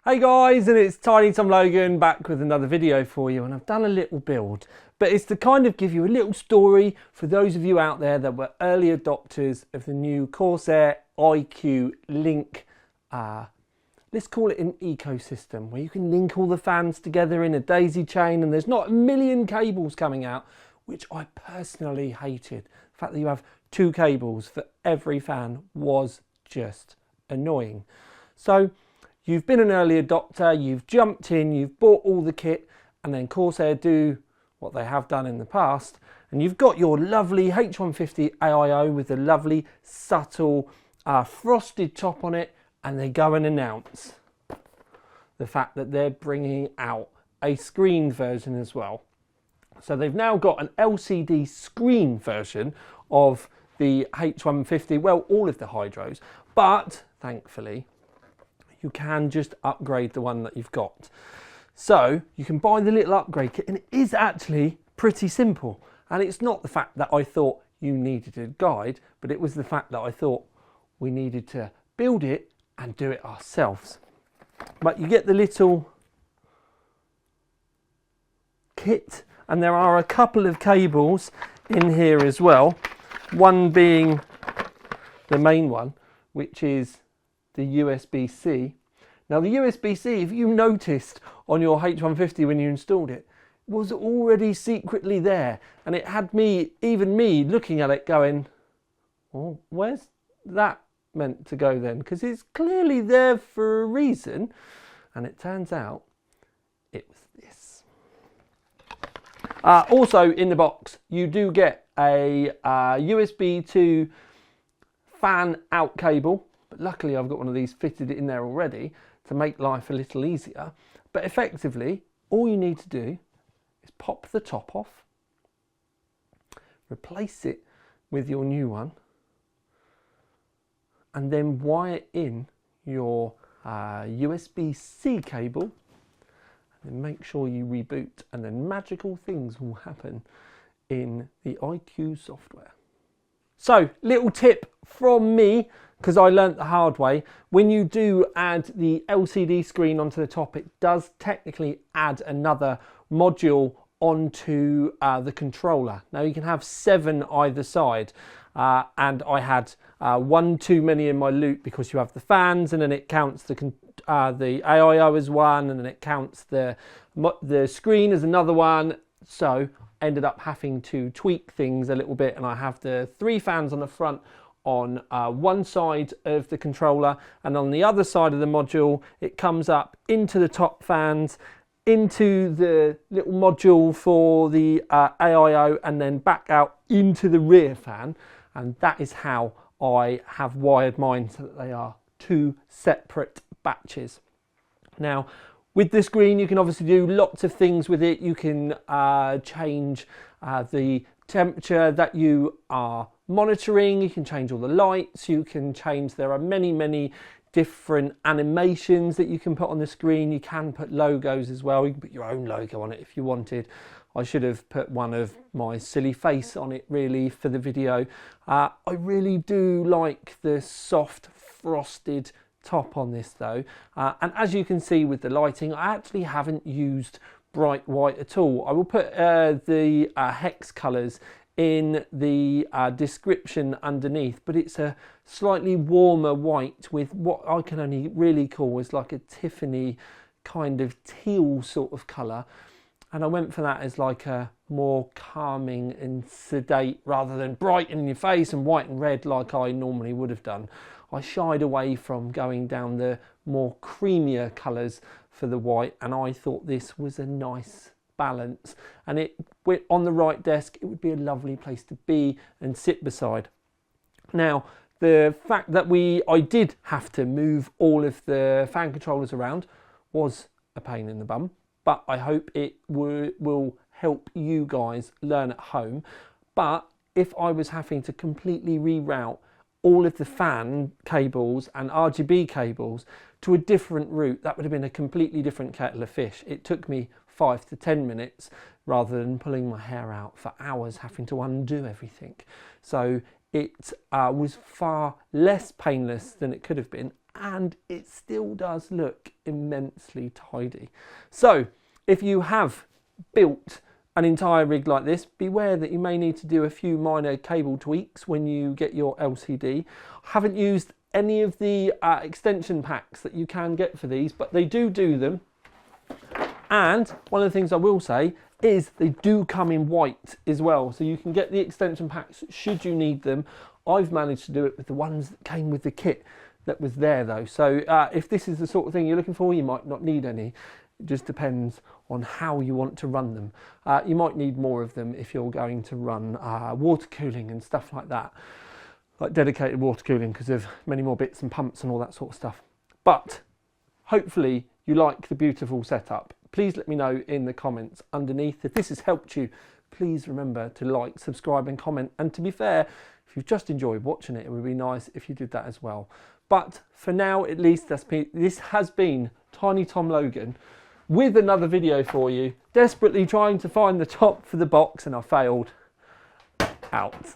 Hey guys, and it's Tiny Tom Logan back with another video for you, and I've done a little build, but it's to kind of give you a little story for those of you out there that were early adopters of the new Corsair iQ Link, let's call it an ecosystem, where you can link all the fans together in a daisy chain and there's not a million cables coming out, which I personally hated. The fact that you have two cables for every fan was just annoying. So you've been an early adopter, you've jumped in, you've bought all the kit, and then Corsair do what they have done in the past, and you've got your lovely H150 AIO with a lovely subtle frosted top on it, and they go and announce the fact that they're bringing out a screen version as well. So they've now got an LCD screen version of the H150, well, all of the Hydros, but thankfully you can just upgrade the one that you've got. So you can buy the little upgrade kit, and it is actually pretty simple. And it's not the fact that I thought you needed a guide, but it was the fact that I thought we needed to build it and do it ourselves. But you get the little kit, and there are a couple of cables in here as well. One being the main one, which is the USB-C. Now the USB-C, if you noticed on your H150 when you installed it, was already secretly there, and it had me, even me, looking at it going, well, where's that meant to go then? Because it's clearly there for a reason. And it turns out it was this. Also in the box you do get a USB to fan out cable. But luckily I've got one of these fitted in there already to make life a little easier. But effectively, all you need to do is pop the top off, replace it with your new one, and then wire in your USB-C cable, and then make sure you reboot, and then magical things will happen in the iQ software. So, little tip from me, because I learnt the hard way, when you do add the LCD screen onto the top, it does technically add another module onto the controller. Now you can have 7 either side, and I had one too many in my loop, because you have the fans, and then it counts the AIO as one, and then it counts the screen as another one. So ended up having to tweak things a little bit, and I have the 3 fans on the front on one side of the controller, and on the other side of the module it comes up into the top fans, into the little module for the AIO, and then back out into the rear fan. And that is how I have wired mine, so that they are 2 separate batches. Now with the screen you can obviously do lots of things with it. You can change the temperature that you are monitoring, you can change all the lights, you can change, there are many different animations that you can put on the screen. You can put logos as well, you can put your own logo on it if you wanted. I should have put one of my silly face on it really for the video. I really do like the soft frosted top on this though, and as you can see with the lighting, I actually haven't used bright white at all. I will put the hex colours in the description underneath, but it's a slightly warmer white with what I can only really call is like a Tiffany kind of teal sort of colour, and I went for that as like a more calming and sedate, rather than bright in your face and white and red like I normally would have done. I shied away from going down the more creamier colours for the white, and I thought this was a nice balance, and it went on the right desk. It would be a lovely place to be and sit beside. Now the fact that I did have to move all of the fan controllers around was a pain in the bum, but I hope it will help you guys learn at home. But if I was having to completely reroute all of the fan cables and RGB cables to a different route, that would have been a completely different kettle of fish. It took me 5 to 10 minutes rather than pulling my hair out for hours having to undo everything. So it was far less painless than it could have been, and it still does look immensely tidy. So if you have built an entire rig like this, beware that you may need to do a few minor cable tweaks when you get your LCD. I haven't used any of the extension packs that you can get for these, but they do them. And one of the things I will say is they do come in white as well, so you can get the extension packs should you need them. I've managed to do it with the ones that came with the kit that was there though, so if this is the sort of thing you're looking for, you might not need any. It just depends on how you want to run them. You might need more of them if you're going to run water cooling and stuff like that, like dedicated water cooling, because of many more bits and pumps and all that sort of stuff. But hopefully you like the beautiful setup. Please let me know in the comments underneath. If this has helped you, please remember to like, subscribe and comment. And to be fair, if you've just enjoyed watching it, it would be nice if you did that as well. But for now, at least, this has been Tiny Tom Logan with another video for you. Desperately trying to find the top for the box, and I failed. Out.